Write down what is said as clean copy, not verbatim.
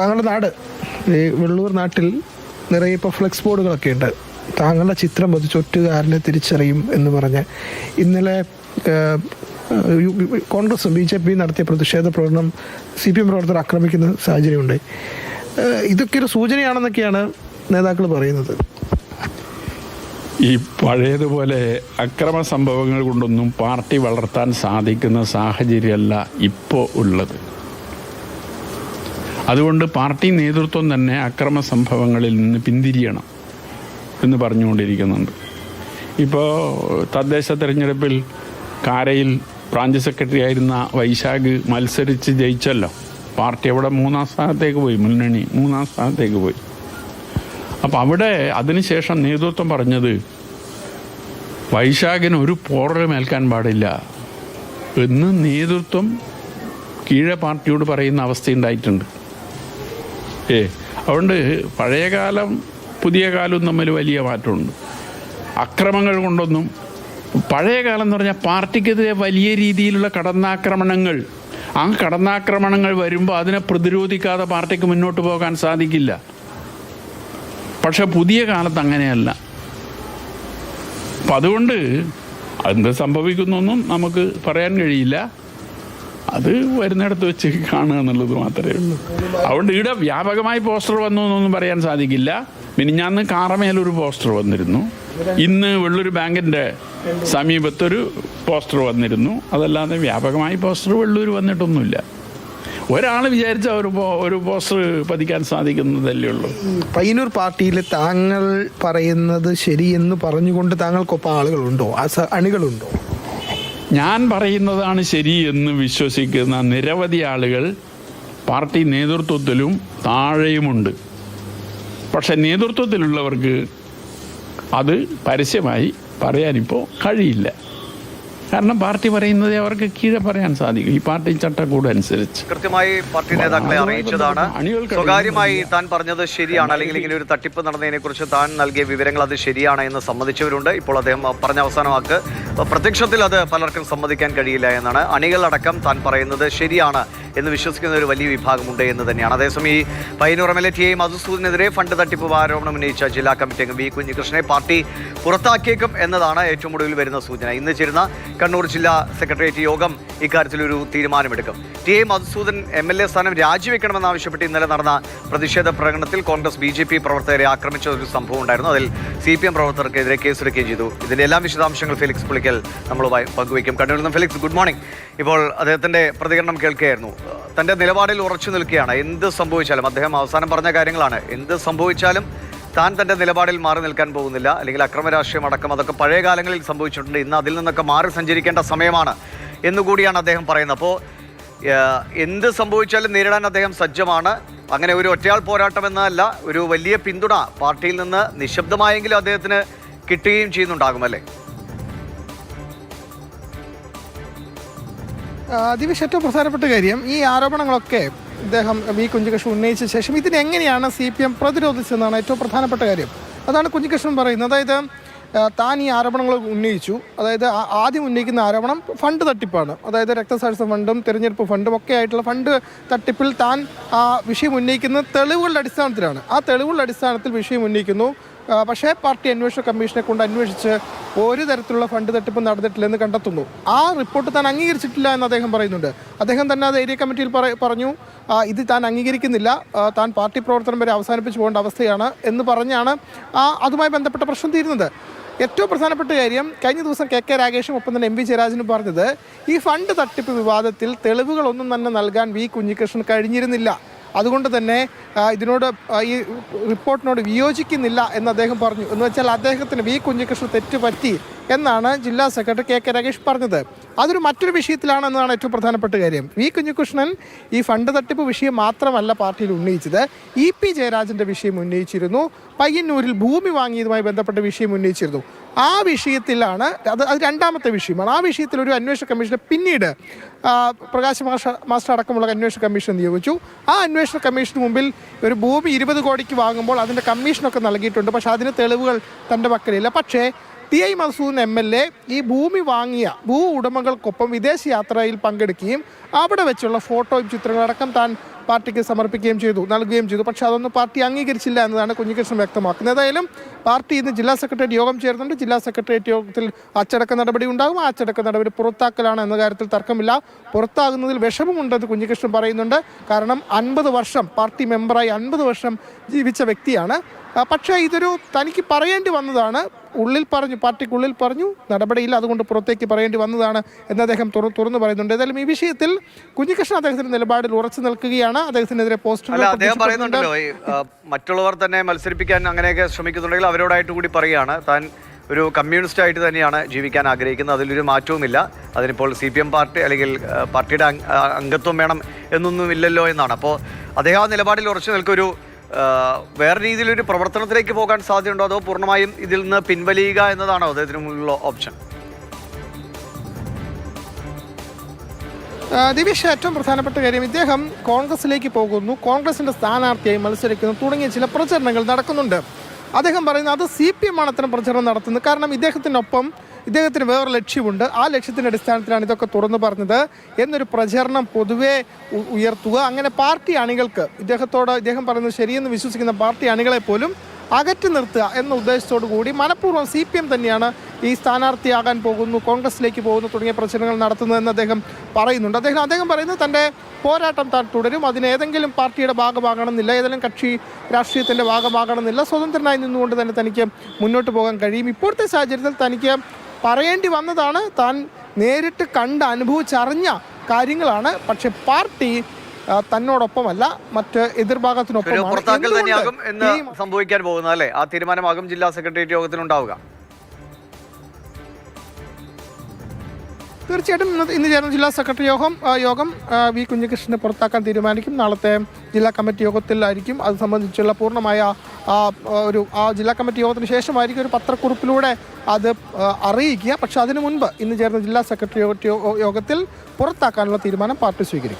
താങ്കളുടെ നാട് ഈ വെള്ളൂർ നാട്ടിൽ നിറയെ ഇപ്പോൾ ഫ്ലെക്സ് ബോർഡുകളൊക്കെ ഉണ്ട്. താങ്കളുടെ ചിത്രം പതിച്ച് ഒറ്റുകാരനെ തിരിച്ചറിയും എന്ന് പറഞ്ഞ് ഇന്നലെ കോൺഗ്രസും BJP നടത്തിയ പ്രതിഷേധ പ്രകടനം CPM പ്രവർത്തകർ ആക്രമിക്കുന്ന സാഹചര്യമുണ്ടായി. ഇതൊക്കെ ഒരു സൂചനയാണെന്നൊക്കെയാണ് നേതാക്കൾ പറയുന്നത്. ഈ പഴയതുപോലെ അക്രമ സംഭവങ്ങൾ കൊണ്ടൊന്നും പാർട്ടി വളർത്താൻ സാധിക്കുന്ന സാഹചര്യമല്ല ഇപ്പോൾ ഉള്ളത്. അതുകൊണ്ട് പാർട്ടി നേതൃത്വം തന്നെ അക്രമ സംഭവങ്ങളിൽ നിന്ന് പിന്തിരിയണം എന്ന് പറഞ്ഞുകൊണ്ടിരിക്കുന്നുണ്ട്. ഇപ്പോൾ തദ്ദേശ തെരഞ്ഞെടുപ്പിൽ കാരയിൽ ബ്രാഞ്ച് സെക്രട്ടറി ആയിരുന്ന വൈശാഖ് മത്സരിച്ച് ജയിച്ചല്ലോ. പാർട്ടി അവിടെ 3-ാം സ്ഥാനത്തേക്ക് പോയി, മുന്നണി 3-ാം സ്ഥാനത്തേക്ക് പോയി. അപ്പം അവിടെ അതിനുശേഷം നേതൃത്വം പറഞ്ഞത് വൈശാഖിന് ഒരു പോറലും ഏൽക്കാൻ പാടില്ല എന്ന് നേതൃത്വം കീഴെ പാർട്ടിയോട് പറയുന്ന അവസ്ഥയുണ്ടായിട്ടുണ്ട്. അതുകൊണ്ട് പഴയകാലം പുതിയ കാലവും തമ്മിൽ വലിയ മാറ്റമുണ്ട്. അക്രമങ്ങൾ കൊണ്ടൊന്നും പഴയ കാലം എന്ന് പറഞ്ഞാൽ പാർട്ടിക്കെതിരെ വലിയ രീതിയിലുള്ള കടന്നാക്രമണങ്ങൾ, ആ കടന്നാക്രമണങ്ങൾ വരുമ്പോൾ അതിനെ പ്രതിരോധിക്കാതെ പാർട്ടിക്ക് മുന്നോട്ട് പോകാൻ സാധിക്കില്ല. പക്ഷെ പുതിയ കാലത്ത് അങ്ങനെയല്ല. അപ്പം അതുകൊണ്ട് എന്ത് സംഭവിക്കുന്നൊന്നും നമുക്ക് പറയാൻ കഴിയില്ല. അത് വരുന്നിടത്ത് വെച്ച് കാണുക എന്നുള്ളത് മാത്രമേ ഉള്ളൂ. അതുകൊണ്ട് ഇവിടെ വ്യാപകമായി പോസ്റ്റർ വന്നു എന്നൊന്നും പറയാൻ സാധിക്കില്ല. മിനിഞ്ഞാന്ന് കാറമേലൊരു പോസ്റ്റർ വന്നിരുന്നു. ഇന്ന് വെള്ളൂർ ബാങ്കിൻ്റെ സമീപത്തൊരു പോസ്റ്റർ വന്നിരുന്നു. അതല്ലാതെ വ്യാപകമായി പോസ്റ്റർ വെള്ളൂർ വന്നിട്ടൊന്നുമില്ല. ഒരാൾ വിചാരിച്ച ഒരു പോസ്റ്റർ പതിക്കാൻ സാധിക്കുന്നതല്ലേ ഉള്ളൂ. പയ്യന്നൂർ പാർട്ടിയിൽ താങ്കൾ പറയുന്നത് ശരിയെന്ന് പറഞ്ഞുകൊണ്ട് താങ്കൾക്കൊപ്പം ആളുകളുണ്ടോ, അണികളുണ്ടോ? ഞാൻ പറയുന്നതാണ് ശരി എന്ന് വിശ്വസിക്കുന്ന നിരവധി ആളുകൾ പാർട്ടി നേതൃത്വത്തിലും താഴെയുമുണ്ട്. പക്ഷെ നേതൃത്വത്തിലുള്ളവർക്ക് അത് പരസ്യമായി പറയാനിപ്പോൾ കഴിയില്ല. കാരണം പാർട്ടി പറയുന്നത് അവർക്ക് കീഴെ പറയാൻ സാധിക്കും, ഈ പാർട്ടി ചട്ടക്കൂട് അനുസരിച്ച്. കൃത്യമായി പാർട്ടി നേതാക്കളെ അറിയിച്ചതാണ്. സ്വകാര്യമായി താൻ പറഞ്ഞത് ശരിയാണ്, അല്ലെങ്കിൽ ഇങ്ങനെ ഒരു തട്ടിപ്പ് നടന്നതിനെ കുറിച്ച് താൻ നൽകിയ വിവരങ്ങൾ അത് ശരിയാണ് എന്ന് സമ്മതിച്ചവരുണ്ട്. ഇപ്പോൾ അദ്ദേഹം പറഞ്ഞ അവസാന വാക്ക് പ്രത്യക്ഷത്തിൽ അത് പലർക്കും സമ്മതിക്കാൻ കഴിയില്ല എന്നാണ്. അണികളടക്കം താൻ പറയുന്നത് ശരിയാണ് എന്ന് വിശ്വസിക്കുന്ന ഒരു വലിയ വിഭാഗമുണ്ട് എന്ന് തന്നെയാണ്. അതേസമയം ഈ പയ്യന്നൂർ MLA TA മധുസൂദനെതിരെ ഫണ്ട് തട്ടിപ്പ് ആരോപണം ഉന്നയിച്ച ജില്ലാ കമ്മിറ്റി അംഗം V കുഞ്ഞികൃഷ്ണനെ പാർട്ടി പുറത്താക്കിയേക്കും എന്നതാണ് ഏറ്റവും ഒടുവിൽ വരുന്ന സൂചന. ഇന്ന് ചേരുന്ന കണ്ണൂർ ജില്ലാ സെക്രട്ടേറിയറ്റ് യോഗം ഇക്കാര്യത്തിലൊരു തീരുമാനമെടുക്കും. TA മധുസൂദൻ MLA സ്ഥാനം രാജിവെക്കണമെന്നാവശ്യപ്പെട്ട് ഇന്നലെ നടന്ന പ്രതിഷേധ പ്രകടനത്തിൽ കോൺഗ്രസ് BJP പ്രവർത്തകരെ ആക്രമിച്ച ഒരു സംഭവം ഉണ്ടായിരുന്നു. അതിൽ CPM പ്രവർത്തകർക്കെതിരെ കേസെടുക്കുകയും ചെയ്തു. ഇതിൻ്റെ എല്ലാ വിശദാംശങ്ങൾ ഫെലിക്സ് പുളിക്കൽ നമ്മളുമായി പങ്കുവയ്ക്കും. കണ്ണൂരിൽ നിന്ന് ഫെലിക്സ്, ഗുഡ് മോർണിംഗ്. ഇപ്പോൾ അദ്ദേഹത്തിൻ്റെ പ്രതികരണം കേൾക്കുകയായിരുന്നു. തൻ്റെ നിലപാടിൽ ഉറച്ചു നിൽക്കുകയാണ്. എന്ത് സംഭവിച്ചാലും, അദ്ദേഹം അവസാനം പറഞ്ഞ കാര്യങ്ങളാണ്, എന്ത് സംഭവിച്ചാലും താൻ തൻ്റെ നിലപാടിൽ മാറി നിൽക്കാൻ പോകുന്നില്ല. അല്ലെങ്കിൽ അക്രമ രാഷ്ട്രീയം അടക്കം അതൊക്കെ പഴയ കാലങ്ങളിൽ സംഭവിച്ചിട്ടുണ്ട്, ഇന്ന് അതിൽ നിന്നൊക്കെ മാറി സഞ്ചരിക്കേണ്ട സമയമാണ് എന്നുകൂടിയാണ് അദ്ദേഹം പറയുന്നത്. അപ്പോൾ എന്ത് സംഭവിച്ചാലും നേരിടാൻ അദ്ദേഹം സജ്ജമാണ്. അങ്ങനെ ഒരു ഒറ്റയാൾ പോരാട്ടം എന്നല്ല, ഒരു വലിയ പിന്തുണ പാർട്ടിയിൽ നിന്ന് നിശബ്ദമായെങ്കിലും അദ്ദേഹത്തിന് കിട്ടുകയും ചെയ്യുന്നുണ്ടാകുമല്ലേ? ദിവിഷ്, ഏറ്റവും പ്രധാനപ്പെട്ട കാര്യം, ഈ ആരോപണങ്ങളൊക്കെ ഇദ്ദേഹം V കുഞ്ഞികൃഷ്ണൻ ഉന്നയിച്ച ശേഷം ഇതിനെങ്ങനെയാണ് CPM പ്രതിരോധിച്ചതെന്നാണ് ഏറ്റവും പ്രധാനപ്പെട്ട കാര്യം. അതാണ് കുഞ്ഞികൃഷ്ണൻ പറയുന്നത്. അതായത് താൻ ഈ ആരോപണങ്ങൾ ഉന്നയിച്ചു. അതായത് ആദ്യം ഉന്നയിക്കുന്ന ആരോപണം ഫണ്ട് തട്ടിപ്പാണ്. അതായത് രക്തസാക്ഷിത്വ ഫണ്ടും തിരഞ്ഞെടുപ്പ് ഫണ്ടും ഒക്കെ ആയിട്ടുള്ള ഫണ്ട് തട്ടിപ്പിൽ താൻ ആ വിഷയം ഉന്നയിക്കുന്നത് തെളിവുകളുടെ അടിസ്ഥാനത്തിലാണ്. ആ തെളിവുകളുടെ അടിസ്ഥാനത്തിൽ വിഷയം ഉന്നയിക്കുന്നു. പക്ഷേ പാർട്ടി അന്വേഷണ കമ്മീഷനെ കൊണ്ട് അന്വേഷിച്ച് ഒരു തരത്തിലുള്ള ഫണ്ട് തട്ടിപ്പ് നടന്നിട്ടില്ലെന്ന് കണ്ടെത്തുന്നു. ആ റിപ്പോർട്ട് താൻ അംഗീകരിച്ചിട്ടില്ല എന്ന് അദ്ദേഹം പറയുന്നുണ്ട്. അദ്ദേഹം തന്നെ അത് ഏരിയ കമ്മിറ്റിയിൽ പറഞ്ഞു, ഇത് താൻ അംഗീകരിക്കുന്നില്ല, താൻ പാർട്ടി പ്രവർത്തനം വരെ അവസാനിപ്പിച്ചു പോകേണ്ട അവസ്ഥയാണ് എന്ന് പറഞ്ഞാണ് അതുമായി ബന്ധപ്പെട്ട പ്രശ്നം തീരുന്നത്. ഏറ്റവും പ്രധാനപ്പെട്ട കാര്യം, കഴിഞ്ഞ ദിവസം KK രാഗേഷും ഒപ്പം തന്നെ MV ജയരാജനും പറഞ്ഞത് ഈ ഫണ്ട് തട്ടിപ്പ് വിവാദത്തിൽ തെളിവുകളൊന്നും തന്നെ നൽകാൻ V കുഞ്ഞികൃഷ്ണൻ കഴിഞ്ഞിരുന്നില്ല. അതുകൊണ്ട് തന്നെ ഇതിനോട് ഈ റിപ്പോർട്ടിനോട് വിയോജിക്കുന്നില്ല എന്ന് അദ്ദേഹം പറഞ്ഞു. എന്ന് വെച്ചാൽ അദ്ദേഹത്തിന് V കുഞ്ഞികൃഷ്ണൻ തെറ്റുപറ്റി എന്നാണ് ജില്ലാ സെക്രട്ടറി KK രാഗേഷ് പറഞ്ഞത്. അതൊരു മറ്റൊരു വിഷയത്തിലാണെന്നതാണ് ഏറ്റവും പ്രധാനപ്പെട്ട കാര്യം. V കുഞ്ഞികൃഷ്ണൻ ഈ ഫണ്ട് തട്ടിപ്പ് വിഷയം മാത്രമല്ല പാർട്ടിയിൽ ഉന്നയിച്ചത്, EP ജയരാജൻ്റെ വിഷയം ഉന്നയിച്ചിരുന്നു, പയ്യന്നൂരിൽ ഭൂമി വാങ്ങിയതുമായി ബന്ധപ്പെട്ട വിഷയം ഉന്നയിച്ചിരുന്നു. ആ വിഷയത്തിലാണ് അത് രണ്ടാമത്തെ വിഷയമാണ്. ആ വിഷയത്തിൽ ഒരു അന്വേഷണ കമ്മീഷനെ പിന്നീട് പ്രകാശ് മാസ്റ്റർ അടക്കമുള്ള അന്വേഷണ കമ്മീഷൻ നിയോഗിച്ചു. ആ അന്വേഷണ കമ്മീഷന് മുമ്പിൽ ഒരു ഭൂമി 20 കോടിക്ക് വാങ്ങുമ്പോൾ അതിൻ്റെ കമ്മീഷനൊക്കെ നൽകിയിട്ടുണ്ട്. പക്ഷേ അതിന് തെളിവുകൾ തൻ്റെ പക്കലില്ല. പക്ഷേ TA മധുസൂദൻ MLA ഈ ഭൂമി വാങ്ങിയ ഉടമകൾക്കൊപ്പം വിദേശ യാത്രയിൽ പങ്കെടുക്കുകയും അവിടെ വെച്ചുള്ള ഫോട്ടോയും ചിത്രങ്ങളടക്കം താൻ പാർട്ടിക്ക് സമർപ്പിക്കുകയും ചെയ്തു, നൽകുകയും ചെയ്തു. പക്ഷേ അതൊന്നും പാർട്ടി അംഗീകരിച്ചില്ല എന്നതാണ് കുഞ്ഞികൃഷ്ണൻ വ്യക്തമാക്കുന്നത്. ഏതായാലും പാർട്ടി ഇന്ന് ജില്ലാ സെക്രട്ടേറിയറ്റ് യോഗം ചേർന്നുണ്ട്. ജില്ലാ സെക്രട്ടേറിയറ്റ് യോഗത്തിൽ അച്ചടക്ക നടപടി ഉണ്ടാകും. ആ അച്ചടക്ക നടപടി പുറത്താക്കലാണ് എന്ന കാര്യത്തിൽ തർക്കമില്ല. പുറത്താകുന്നതിൽ വിഷമമുണ്ടെന്ന് കുഞ്ഞികൃഷ്ണൻ പറയുന്നുണ്ട്. കാരണം 50 വർഷം പാർട്ടി മെമ്പറായി 50 വർഷം ജീവിച്ച വ്യക്തിയാണ്. പക്ഷേ ഇതൊരു തനിക്ക് പറയേണ്ടി വന്നതാണ്. ഉള്ളിൽ പറഞ്ഞു, പാർട്ടിക്കുള്ളിൽ പറഞ്ഞു, നടപടിയില്ല, അതുകൊണ്ട് പുറത്തേക്ക് പറയേണ്ടി വന്നതാണ് എന്ന് അദ്ദേഹം തുറന്നു പറയുന്നുണ്ട്. ഏതായാലും ഈ വിഷയത്തിൽ കുഞ്ഞികൃഷ്ണൻ അദ്ദേഹത്തിന്റെ നിലപാടിൽ ഉറച്ചു നിൽക്കുകയാണ്. അദ്ദേഹത്തിനെതിരെ അദ്ദേഹം പറയുന്നുണ്ടല്ലോ, മറ്റുള്ളവർ തന്നെ മത്സരിപ്പിക്കാൻ അങ്ങനെയൊക്കെ ശ്രമിക്കുന്നുണ്ടെങ്കിൽ അവരോടായിട്ട് കൂടി പറയുകയാണ് താൻ ഒരു കമ്മ്യൂണിസ്റ്റ് ആയിട്ട് തന്നെയാണ് ജീവിക്കാൻ ആഗ്രഹിക്കുന്നത്, അതിലൊരു മാറ്റവുമില്ല. അതിനിപ്പോൾ CPM പാർട്ടി അല്ലെങ്കിൽ പാർട്ടിയുടെ അംഗത്വം വേണം എന്നൊന്നുമില്ലല്ലോ എന്നാണ്. അപ്പോൾ അദ്ദേഹം ആ നിലപാടിൽ ഉറച്ചു നിൽക്കൊരു വേറെ രീതിയിലൊരു പ്രവർത്തനത്തിലേക്ക് പോകാൻ സാധ്യതയുണ്ടോ, അതോ പൂർണ്ണമായും ഇതിൽ നിന്ന് പിൻവലിയുക എന്നതാണോ അദ്ദേഹത്തിന് മുന്നിലുള്ള ഓപ്ഷൻ? ദിവിഷ, ഏറ്റവും പ്രധാനപ്പെട്ട കാര്യം ഇദ്ദേഹം കോൺഗ്രസിലേക്ക് പോകുന്നു, കോൺഗ്രസിന്റെ സ്ഥാനാർത്ഥിയായി മത്സരിക്കുന്നു തുടങ്ങിയ ചില പ്രചരണങ്ങൾ നടക്കുന്നുണ്ട്. അദ്ദേഹം പറയുന്നത് അത് CPM ആണ് അത്തരം പ്രചരണം നടത്തുന്നത്. കാരണം ഇദ്ദേഹത്തിന് വേറൊരു ലക്ഷ്യമുണ്ട്. ആ ലക്ഷ്യത്തിൻ്റെ അടിസ്ഥാനത്തിലാണ് ഇതൊക്കെ തുറന്നു പറഞ്ഞത് എന്നൊരു പ്രചരണം പൊതുവെ ഉയർത്തുക. അങ്ങനെ പാർട്ടി അണികൾക്ക് ഇദ്ദേഹം പറയുന്നത് ശരിയെന്ന് വിശ്വസിക്കുന്ന പാർട്ടി അണികളെ പോലും അകറ്റി നിർത്തുക എന്ന ഉദ്ദേശത്തോടു കൂടി മനഃപൂർവ്വം CPM തന്നെയാണ് ഈ സ്ഥാനാർത്ഥിയാകാൻ പോകുന്നു, കോൺഗ്രസിലേക്ക് പോകുന്നു തുടങ്ങിയ പ്രചരണങ്ങൾ നടത്തുന്നതെന്ന് അദ്ദേഹം പറയുന്നുണ്ട്. അദ്ദേഹം പറയുന്നത് തൻ്റെ പോരാട്ടം താൻ തുടരും, അതിനേതെങ്കിലും പാർട്ടിയുടെ ഭാഗമാകണമെന്നില്ല, ഏതെങ്കിലും കക്ഷി രാഷ്ട്രീയത്തിൻ്റെ ഭാഗമാകണമെന്നില്ല, സ്വതന്ത്രനായി നിന്നുകൊണ്ട് തന്നെ തനിക്ക് മുന്നോട്ട് പോകാൻ കഴിയും. ഇപ്പോഴത്തെ സാഹചര്യത്തിൽ തനിക്ക് പറയേണ്ടി വന്നതാണ്, താൻ നേരിട്ട് കണ്ട് അനുഭവിച്ചറിഞ്ഞ കാര്യങ്ങളാണ്. പക്ഷെ പാർട്ടി തന്നോടൊപ്പമല്ല, മറ്റ് എതിർഭാഗത്തിനൊപ്പം പുറത്താക്കൽ തന്നെയാകും എന്ന് സംഭവിക്കാൻ പോകുന്നത് അല്ലേ? ആ തീരുമാനമാകും ജില്ലാ സെക്രട്ടേറിയറ്റ് യോഗത്തിലുണ്ടാവുക. തീർച്ചയായിട്ടും ഇന്ന് ചേർന്ന ജില്ലാ സെക്രട്ടറി യോഗം വി കുഞ്ഞികൃഷ്ണനെ പുറത്താക്കാൻ തീരുമാനിക്കും. നാളത്തെ ജില്ലാ കമ്മിറ്റി യോഗത്തിലായിരിക്കും അത് സംബന്ധിച്ചുള്ള പൂർണ്ണമായ ജില്ലാ കമ്മിറ്റി യോഗത്തിന് ശേഷമായിരിക്കും ഒരു പത്രക്കുറിപ്പിലൂടെ അത് അറിയിക്കുക. പക്ഷെ അതിനു മുൻപ് ഇന്ന് ചേർന്ന ജില്ലാ സെക്രട്ടറി യോഗത്തിൽ പുറത്താക്കാനുള്ള തീരുമാനം പാർട്ടി സ്വീകരിക്കും.